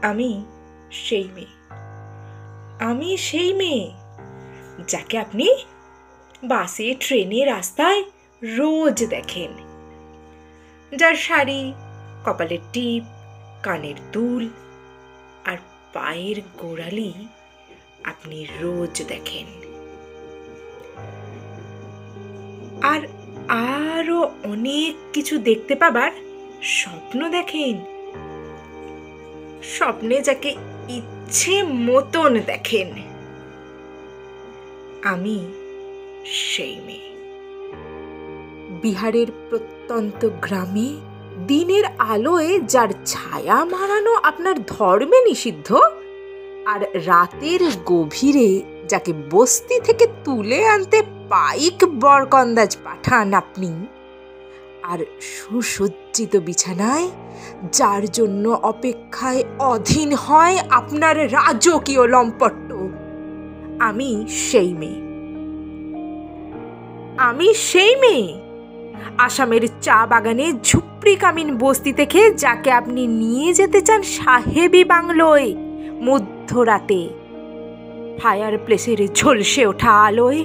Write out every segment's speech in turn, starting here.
আমি সেই মেয়ে, আমি সেই মেয়ে যাকে আপনি বাসে ট্রেনে রাস্তায় রোজ দেখেন, যার শাড়ি, কপালের টিপ, কানের দুল আর পায়ের গোড়ালি আপনি রোজ দেখেন। আর আরো অনেক কিছু দেখতে পাবার স্বপ্ন দেখেন, স্বপ্নে যাকে ইচ্ছে মতন দেখেন। আমি সেই মেয়ে। বিহারের প্রত্যন্ত গ্রামে দিনের আলোয় যার ছায়া মারানো আপনার ধর্মে নিষিদ্ধ, আর রাতের গভীরে যাকে বস্তি থেকে তুলে আনতে পাইক বরকন্দাজ পাঠান আপনি, আর সুসজ্জিত বিছানায় যার জন্য অপেক্ষায় অধীন হয় আপনার রাজকীয় লম্পট্ট, আমি সেই মেয়ে। আমি সেই মেয়ে আসামের চা বাগানে ঝুপড়ি কামিন বস্তি থেকে যাকে আপনি নিয়ে যেতে চান সাহেবি বাংলোয় মধ্যরাতে, ফায়ার প্লেসের ঝলসে ওঠা আলোয়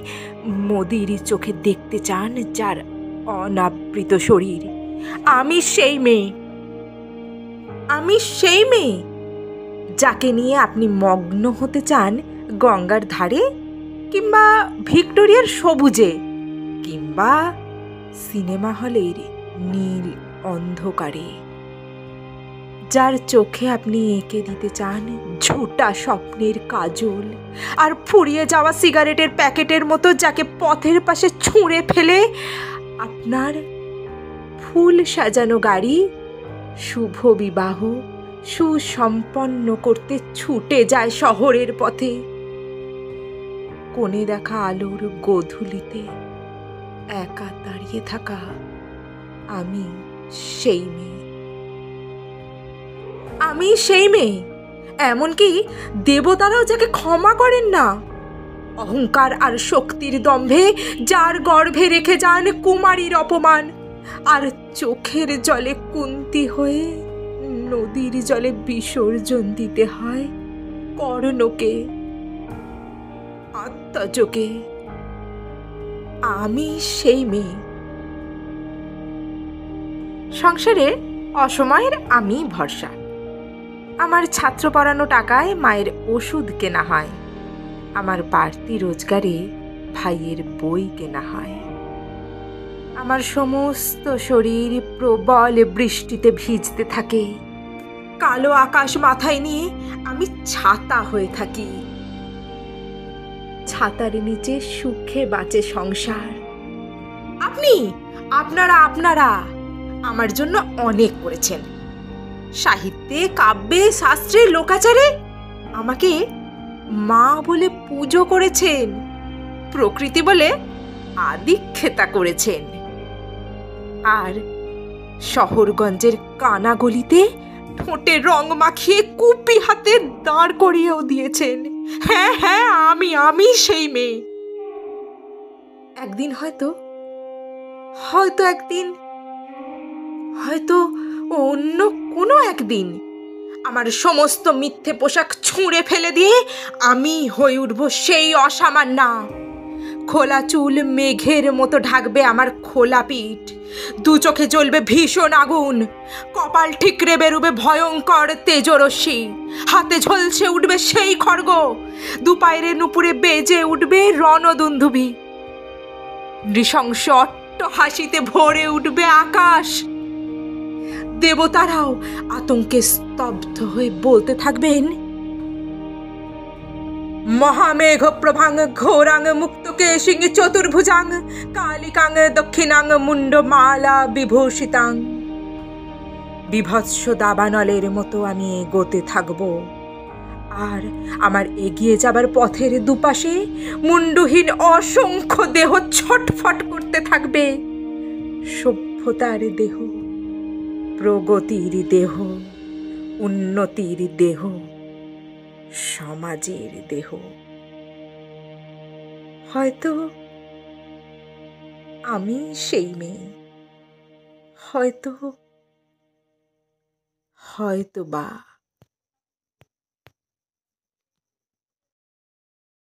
মোদির চোখে দেখতে চান যার অনাবৃত শরীর। আমি সেই মেয়ে। আমি সেই মেয়ে যাকে নিয়ে আপনি মগ্ন হতে চান গঙ্গার ধারে, কিংবা ভিক্টোরিয়ার সবুজে, কিংবা সিনেমা হলের নীল অন্ধকারে, যার চোখে আপনি এঁকে দিতে চান ঝোঁটা স্বপ্নের কাজল, আর ফুরিয়ে যাওয়া সিগারেটের প্যাকেটের মতো যাকে পথের পাশে ছুঁড়ে ফেলে আপনার ফুল সাজানো গাড়ি শুভ বিবাহ সুসম্পন্ন করতে ছুটে যায় শহরের পথে। কোণে দেখা আলোর গোধূলিতে একা দাঁড়িয়ে থাকা আমি সেই মেয়ে। আমি সেই মেয়ে, এমনকি দেবতারাও যাকে ক্ষমা করেন না, অহংকার আর শক্তির দম্ভে যার গর্ভে রেখে যান কুমারীর অপমান, আর চোখের জলে কুন্তি হয়ে নদীর জলে বিসর্জন দিতে হয় কর্ণকে, আত্মজকে। আমি সেই মেয়ে। সংসারে অসময়ের আমি ভরসা। আমার ছাত্র পড়ানো টাকায় মায়ের ওষুধ কেনা হয়, আমার বাড়তি রোজগারে ভাইয়ের বই কেনা হয়। আমার সমস্ত শরীর প্রবল বৃষ্টিতে ভিজতে থাকে, কালো আকাশ মাথায় নিয়ে আমি ছাতা হয়ে থাকি। ছাতার নিচে সুখে বাঁচে সংসার। আপনারা আমার জন্য অনেক করেছেন। সাহিত্যে, কাব্যে, শাস্ত্রে, লোকাচারে আমাকে মা বলে পুজো করেছেন, প্রকৃতি বলে আদিক্ষেতা করেছেন, আর শহরগঞ্জের কানাগলিতে ঠোঁটে রং মাখিয়ে কুপি হাতে দাঁড় করিয়েও দিয়েছেন। হ্যাঁ হ্যাঁ, আমি সেই মেয়ে। একদিন হয়তো অন্য কোনো একদিন আমার সমস্ত মিথ্যে পোশাক ছুঁড়ে ফেলে দিয়ে আমি হয়ে উঠব সেই অসামান্যা। খোলা চুল মেঘের মতো ঢাকবে আমার খোলা পিঠ, দু চোখে জ্বলবে ভীষণ আগুন, কপাল ঠিকরে বেরুবে ভয়ঙ্কর তেজরশ্মি, হাতে ঝলসে উঠবে সেই খড়গ, দু পায়ের নুপুরে বেজে উঠবে রণদুন্দুভি, নৃশংস অট্ট হাসিতে ভরে উঠবে আকাশ। দেবতারাও আতঙ্কে স্তব্ধ হয়ে বলতে থাকবেন, মহামেঘ প্রভাং ঘোরাং মুক্তকেশিং চতুর্ভুজাং কালিকাং দক্ষিণাং মুন্ডমালা বিভূষিতাং। বিভৎস দাবানলের মতো আমি এগোতে থাকব, আর আমার এগিয়ে যাবার পথের দুপাশে মুন্ডহীন অসংখ্য দেহ ছটফট করতে থাকবে। সভ্যতার দেহ, প্রগতির দেহ, উন্নতির দেহ, সমাজের দেহ। হয়তো আমি সেই মেয়ে, হয়তো বা